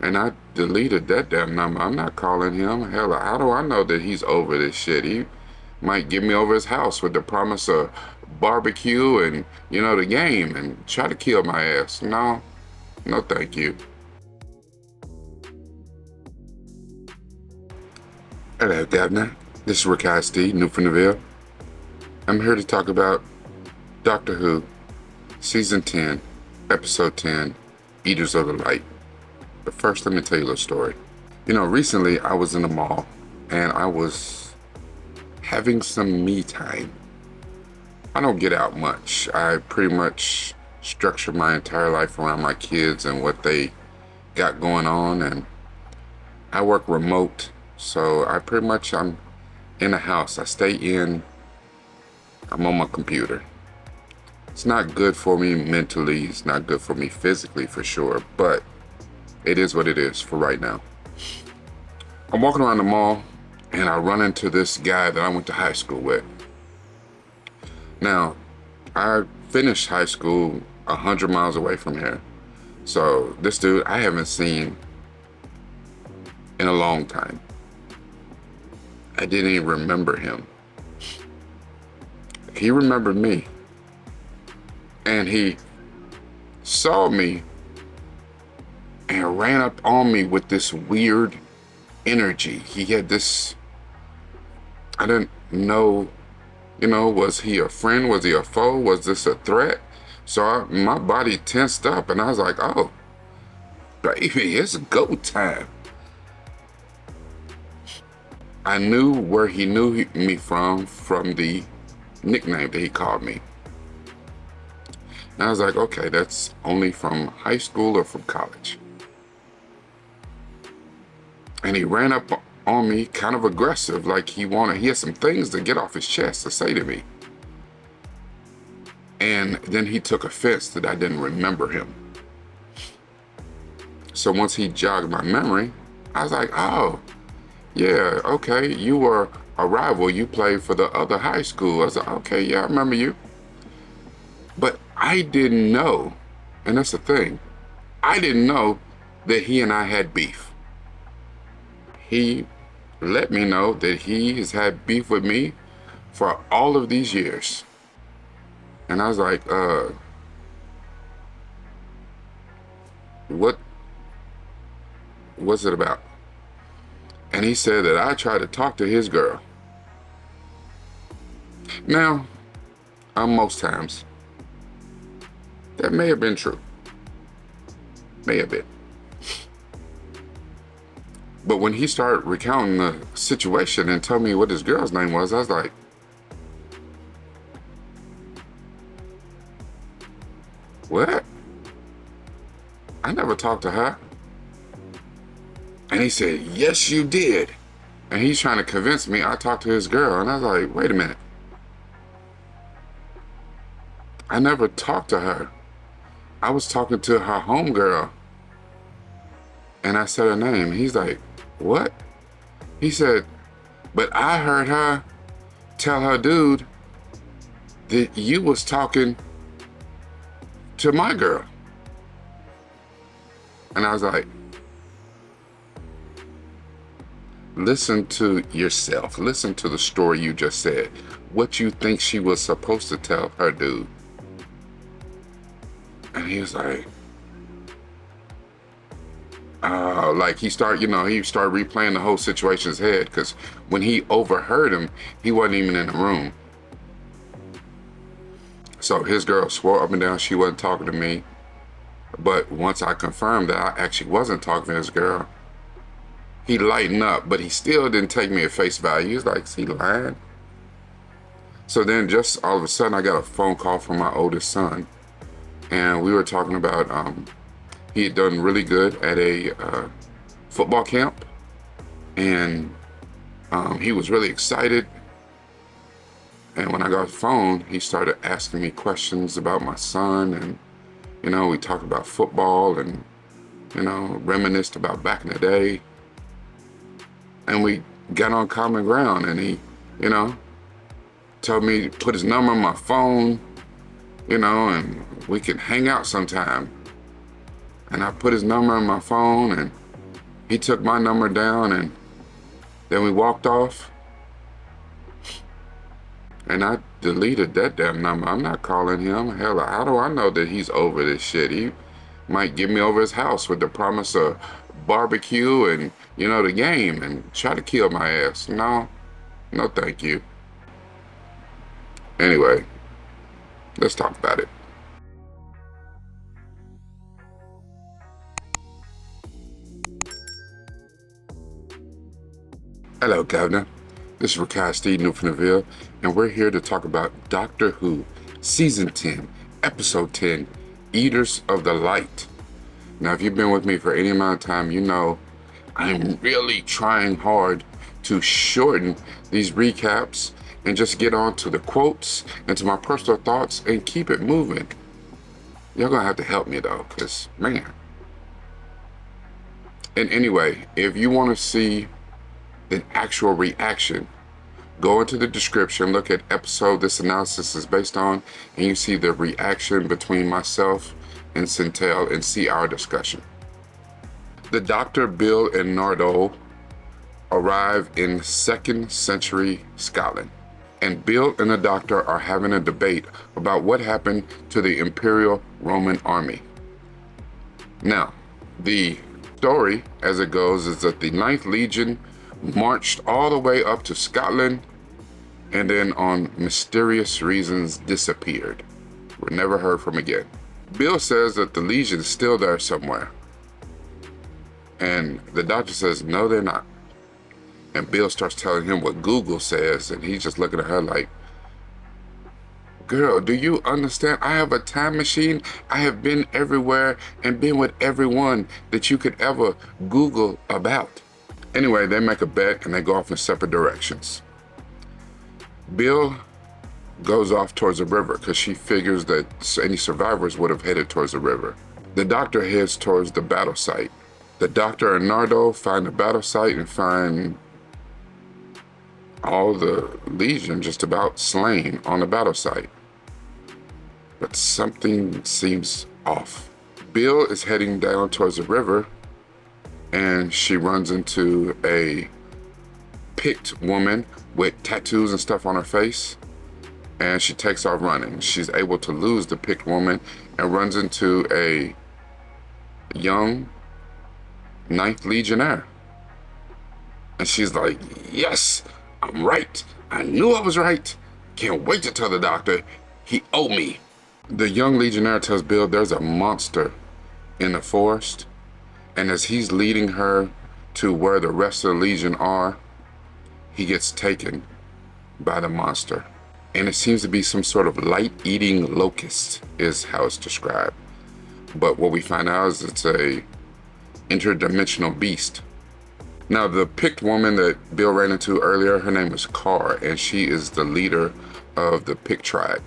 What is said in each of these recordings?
And I deleted that damn number. I'm not calling him. Hell, how do I know that he's over this shit? He might give me over his house with the promise of barbecue and, the game and try to kill my ass. No, no thank you. Hello, Governor. This is Rick Steve, new from the Ville. I'm here to talk about Doctor Who, Season 10, Episode 10, Eaters of the Light. But first, let me tell you a little story. Recently I was in the mall and I was having some me time. I don't get out much. I pretty much structure my entire life around my kids and what they got going on, and I work remote, so I'm in the house. I stay in. I'm on my computer. It's not good for me mentally. It's not good for me physically for sure, but it is what it is for right now. I'm walking around the mall and I run into this guy that I went to high school with. Now, I finished high school 100 miles away from here. So this dude I haven't seen in a long time. I didn't even remember him. He remembered me. And he saw me and ran up on me with this weird energy. He had this, I didn't know, was he a friend? Was he a foe? Was this a threat? So my body tensed up and I was like, oh, baby, it's go time. I knew where he knew me from the nickname that he called me. And I was like, okay, that's only from high school or from college. And he ran up on me kind of aggressive, like he had some things to get off his chest to say to me. And then he took offense that I didn't remember him. So once he jogged my memory, I was like, oh, yeah, okay, you were a rival. You played for the other high school. I was like, okay, yeah, I remember you. But I didn't know, and that's the thing, I didn't know that he and I had beef. He let me know that he has had beef with me for all of these years. And I was like, what's it about? And he said that I tried to talk to his girl. Now, most times, that may have been true. May have been. But when he started recounting the situation and told me what his girl's name was, I was like, what? I never talked to her. And he said, yes, you did. And he's trying to convince me I talked to his girl. And I was like, wait a minute. I never talked to her. I was talking to her homegirl. And I said her name. He's like, what? He said, but I heard her tell her dude that you was talking to my girl. And I was like, listen to yourself. Listen to the story you just said. What you think she was supposed to tell her dude. And he was like, he started replaying the whole situation in his head, because when he overheard him, he wasn't even in the room. So his girl swore up and down she wasn't talking to me. But once I confirmed that I actually wasn't talking to his girl, he lightened up, but he still didn't take me at face value. He was like, is he lying? So then just all of a sudden I got a phone call from my oldest son. And we were talking about, he had done really good at a football camp. And he was really excited. And when I got the phone, he started asking me questions about my son. And, we talked about football and, reminisced about back in the day. And we got on common ground, and he, told me to put his number on my phone, and we could hang out sometime. And I put his number on my phone, and He took my number down and then we walked off. And I deleted that damn number. I'm not calling him. Hell, how do I know that he's over this shit? He might get me over his house with the promise of barbecue and, you know, the game and try to kill my ass. No, no thank you. Anyway, let's talk about it. Hello, Governor. This is Rakasti Newfoundland, and we're here to talk about Doctor Who, Season 10, Episode 10, Eaters of the Light. Now, if you've been with me for any amount of time, you know I'm really trying hard to shorten these recaps and just get on to the quotes and to my personal thoughts and keep it moving. You're gonna have to help me though, because man. And anyway, if you want to see an actual reaction, go into the description, look at episode this analysis is based on, and you see the reaction between myself and Centel and see our discussion. The Doctor, Bill, and Nardole arrive in 2nd century Scotland, and Bill and the Doctor are having a debate about what happened to the Imperial Roman army. Now, the story as it goes is that the 9th Legion marched all the way up to Scotland and then on mysterious reasons disappeared. Were never heard from again. Bill says that the Legion is still there somewhere. And the Doctor says, no, they're not. And Bill starts telling him what Google says, and he's just looking at her like, girl, do you understand? I have a time machine. I have been everywhere and been with everyone that you could ever Google about. Anyway, they make a bet and they go off in separate directions. Bill goes off towards the river because she figures that any survivors would have headed towards the river. The Doctor heads towards the battle site. The Doctor and Nardole find the battle site and find all the Legion just about slain on the battle site. But something seems off. Bill is heading down towards the river and she runs into a Pict woman with tattoos and stuff on her face, and she takes off running. She's able to lose the Pict woman and runs into a young 9th Legionnaire. And she's like, yes, I'm right. I knew I was right. Can't wait to tell the Doctor. He owed me. The young Legionnaire tells Bill there's a monster in the forest, and as he's leading her to where the rest of the Legion are, he gets taken by the monster. And it seems to be some sort of light-eating locust is how it's described. But what we find out is it's a interdimensional beast. Now, the Pict woman that Bill ran into earlier, her name is Carr, and she is the leader of the Pict tribe.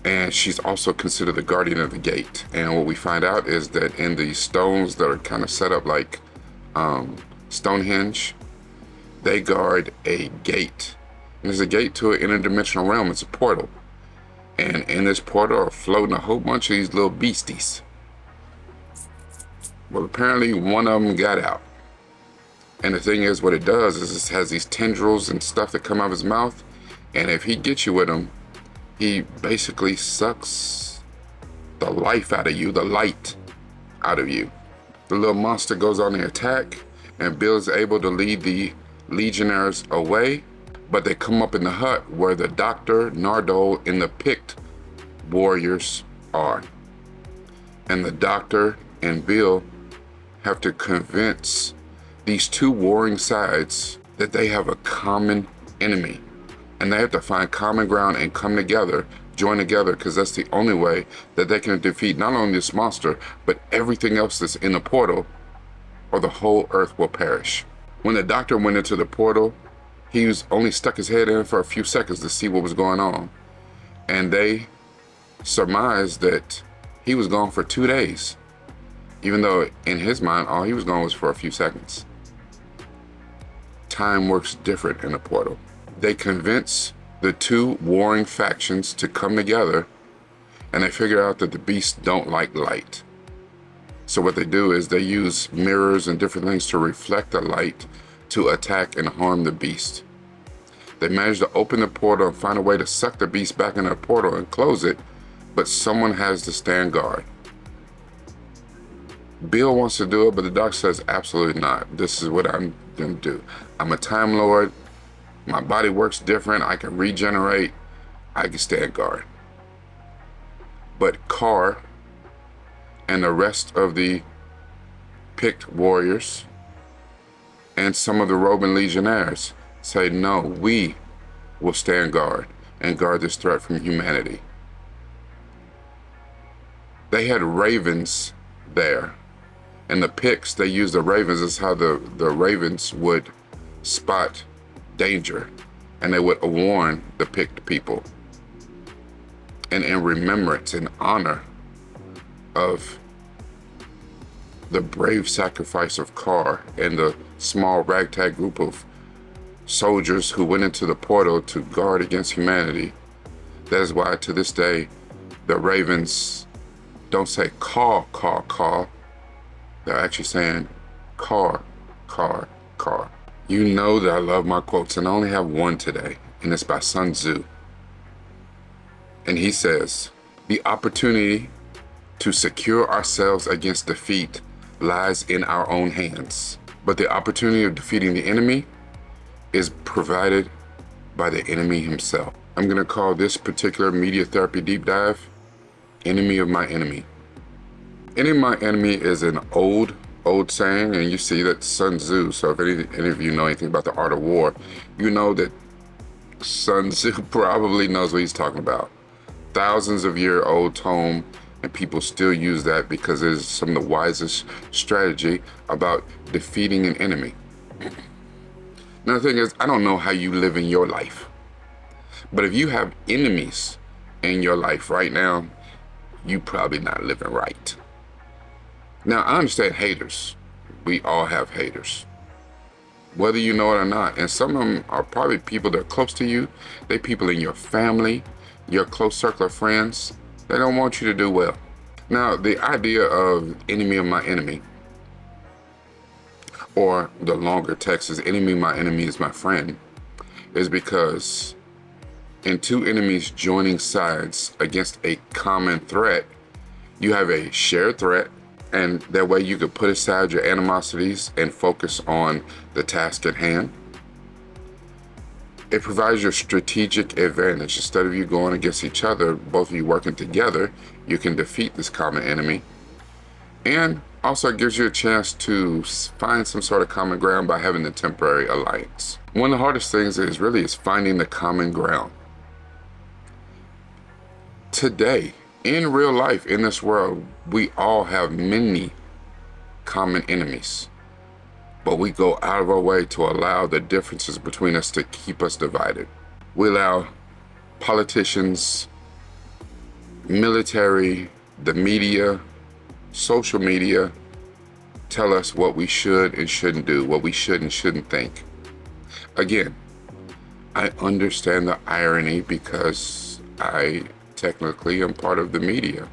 And she's also considered the guardian of the gate. And what we find out is that in the stones that are kind of set up like Stonehenge, they guard a gate. And there's a gate to an interdimensional realm. It's a portal. And in this portal are floating a whole bunch of these little beasties. Well, apparently one of them got out. And the thing is, what it does is it has these tendrils and stuff that come out of his mouth. And if he gets you with him, he basically sucks the life out of you, the light out of you. The little monster goes on the attack, and Bill is able to lead the Legionnaires away, but they come up in the hut where the Doctor, Nardole, and the Pict warriors are. And the Doctor and Bill have to convince these two warring sides that they have a common enemy. And they have to find common ground and come together, join together, because that's the only way that they can defeat not only this monster, but everything else that's in the portal, or the whole earth will perish. When the Doctor went into the portal, he was only stuck his head in for a few seconds to see what was going on. And they surmised that he was gone for 2 days, even though in his mind, all he was gone was for a few seconds. Time works different in the portal. They convince the two warring factions to come together, and they figure out that the beasts don't like light. So what they do is they use mirrors and different things to reflect the light to attack and harm the beast. They manage to open the portal and find a way to suck the beast back in the portal and close it, but someone has to stand guard. Bill wants to do it, but the doctor says absolutely not. This is what I'm going to do. I'm a Time Lord. My body works different. I can regenerate. I can stand guard. But Carr and the rest of the Pict warriors and some of the Roman legionnaires say, no, we will stand guard and guard this threat from humanity. They had ravens there. And the Picts, they used the ravens as how the ravens would spot danger, and they would warn the Pict people. And in remembrance and honor of the brave sacrifice of Carr and the small ragtag group of soldiers who went into the portal to guard against humanity, that is why to this day the ravens don't say caw, caw, caw. They're actually saying Carr, Carr, Carr. You know that I love my quotes, and I only have one today, and it's by Sun Tzu. And he says, the opportunity to secure ourselves against defeat lies in our own hands, but the opportunity of defeating the enemy is provided by the enemy himself. I'm going to call this particular media therapy deep dive, Enemy of My Enemy. Enemy of my enemy is an old saying, and you see that Sun Tzu. So if any of you know anything about the art of war, you know that Sun Tzu probably knows what he's talking about. Thousands of year old tome, and people still use that because it is some of the wisest strategy about defeating an enemy. Now the thing is, I don't know how you live in your life, but if you have enemies in your life right now, you probably not living right. Now, I understand haters. We all have haters, whether you know it or not. And some of them are probably people that are close to you. They people in your family, your close circle of friends. They don't want you to do well. Now, the idea of enemy of my enemy, or the longer text is enemy of my enemy is my friend, is because in two enemies joining sides against a common threat, you have a shared threat, and that way you could put aside your animosities and focus on the task at hand. It provides your strategic advantage. Instead of you going against each other, both of you working together, you can defeat this common enemy. And also it gives you a chance to find some sort of common ground by having a temporary alliance. One of the hardest things is finding the common ground. Today, in real life, in this world, we all have many common enemies, but we go out of our way to allow the differences between us to keep us divided. We allow politicians, military, the media, social media, tell us what we should and shouldn't do, what we should and shouldn't think. Again, I understand the irony because I technically am part of the media.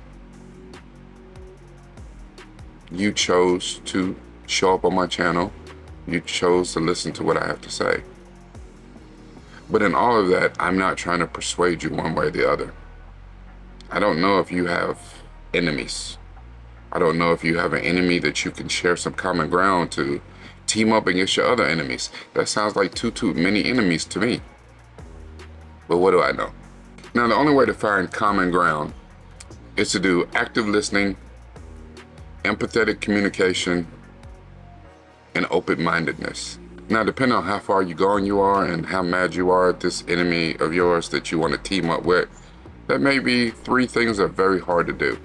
You chose to show up on my channel. You chose to listen to what I have to say. But in all of that, I'm not trying to persuade you one way or the other. I don't know if you have enemies. I don't know if you have an enemy that you can share some common ground to team up against your other enemies. That sounds like too many enemies to me. But what do I know? Now, the only way to find common ground is to do active listening, empathetic communication, and open-mindedness. Now, depending on how far you are and how mad you are at this enemy of yours that you want to team up with, that may be 3 things that are very hard to do.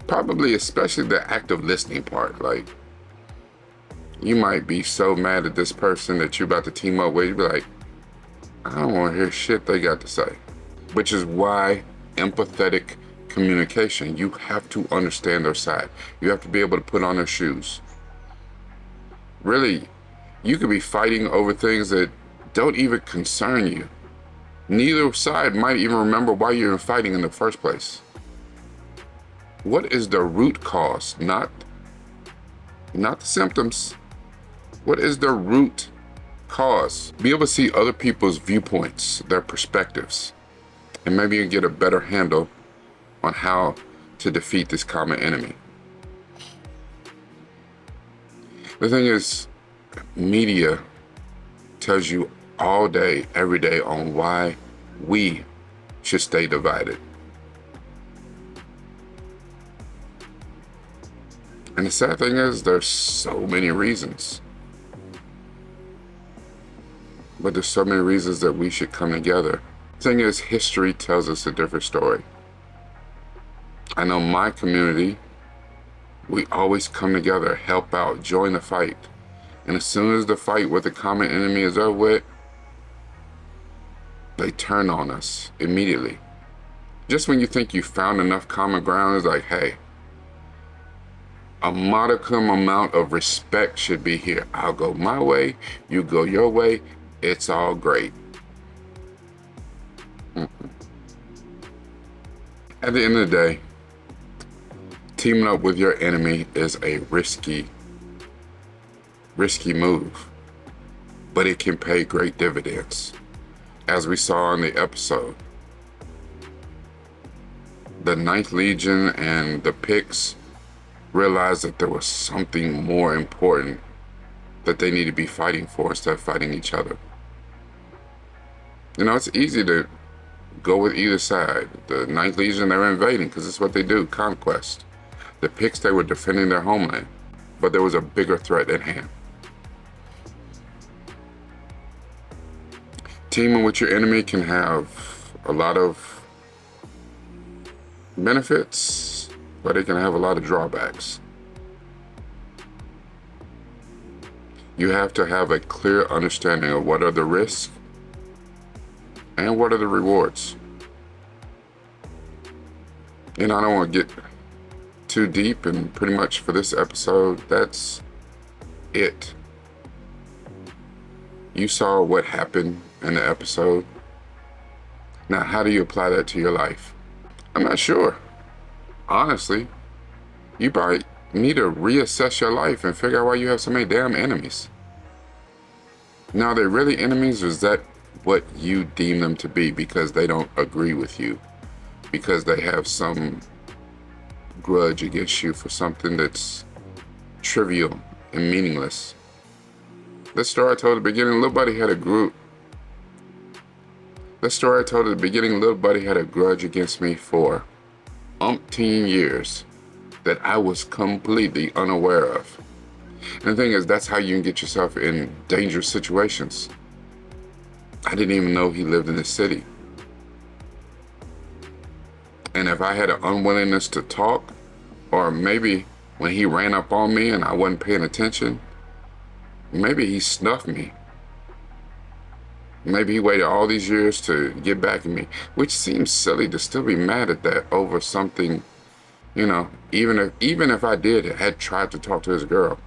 Probably especially the active listening part. Like, you might be so mad at this person that you're about to team up with, you'd be like, I don't want to hear shit they got to say. Which is why empathetic communication, you have to understand their side. You have to be able to put on their shoes. Really, you could be fighting over things that don't even concern you. Neither side might even remember why you're fighting in the first place. What is the root cause? Not the symptoms. What is the root cause? Be able to see other people's viewpoints, their perspectives, and maybe you can get a better handle on how to defeat this common enemy. The thing is, media tells you all day, every day on why we should stay divided. And the sad thing is, there's so many reasons. But there's so many reasons that we should come together. The thing is, history tells us a different story. I know my community, we always come together, help out, join the fight. And as soon as the fight with the common enemy is over with, they turn on us immediately. Just when you think you found enough common ground, it's like, hey, a modicum amount of respect should be here. I'll go my way, you go your way, it's all great. At the end of the day, teaming up with your enemy is a risky move, but it can pay great dividends. As we saw in the episode, the 9th Legion and the Picts realized that there was something more important that they need to be fighting for instead of fighting each other. You know, it's easy to go with either side. The 9th Legion, they were invading because it's what they do, conquest. The Picts, they were defending their homeland, but there was a bigger threat at hand. Teaming with your enemy can have a lot of benefits, but it can have a lot of drawbacks. You have to have a clear understanding of what are the risks and what are the rewards. And I don't want to get too deep, and pretty much for this episode, that's it. You saw what happened in the episode. Now, how do you apply that to your life? I'm not sure. Honestly, you probably need to reassess your life and figure out why you have so many damn enemies. Now, are they really enemies, or is that what you deem them to be because they don't agree with you? Because they have some grudge against you for something that's trivial and meaningless? The story I told at the beginning, little buddy had a group. The story I told at the beginning, little buddy had a grudge against me for umpteen years that I was completely unaware of. And the thing is, that's how you can get yourself in dangerous situations. I didn't even know he lived in the city. And if I had an unwillingness to talk, or maybe when he ran up on me and I wasn't paying attention, maybe he snuffed me. Maybe he waited all these years to get back at me, which seems silly to still be mad at that over something, you know, even if I had tried to talk to his girl.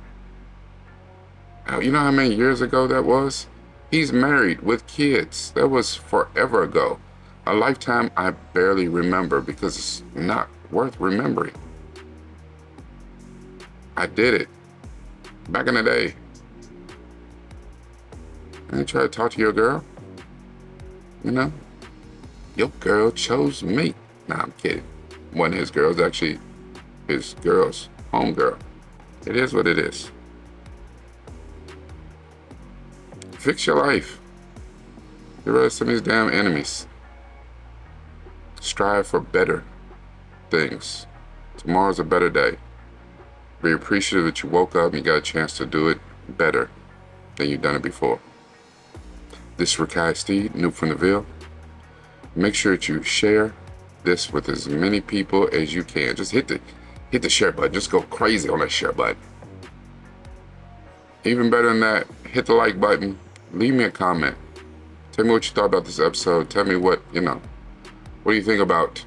You know how many years ago that was? He's married with kids. That was forever ago. A lifetime I barely remember because it's not worth remembering. I did it back in the day. And you try to talk to your girl, you know, your girl chose me. Nah, I'm kidding. One of his girls, actually his girl's homegirl. It is what it is. Fix your life. Get rid of some of these damn enemies. Strive for better things. Tomorrow's a better day. Be appreciative that you woke up and you got a chance to do it better than you've done it before. This is Rakai Steed, Noob from the Ville. Make sure that you share this with as many people as you can. Just hit the share button. Just go crazy on that share button. Even better than that, hit the like button. Leave me a comment. Tell me what you thought about this episode. Tell me what do you think about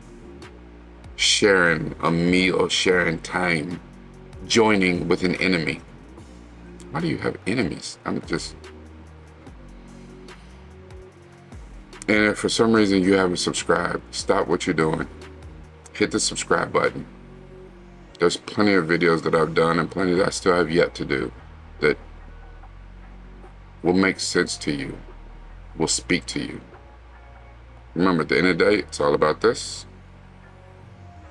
sharing a meal, sharing time, joining with an enemy? Why do you have enemies? And if for some reason you haven't subscribed, stop what you're doing. Hit the subscribe button. There's plenty of videos that I've done and plenty that I still have yet to do that will make sense to you, will speak to you. Remember, at the end of the day, it's all about this.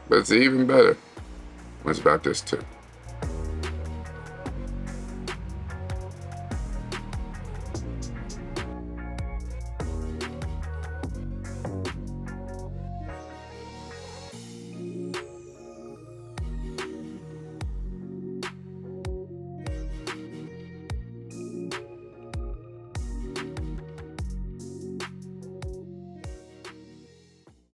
But it's even better when it's about this too.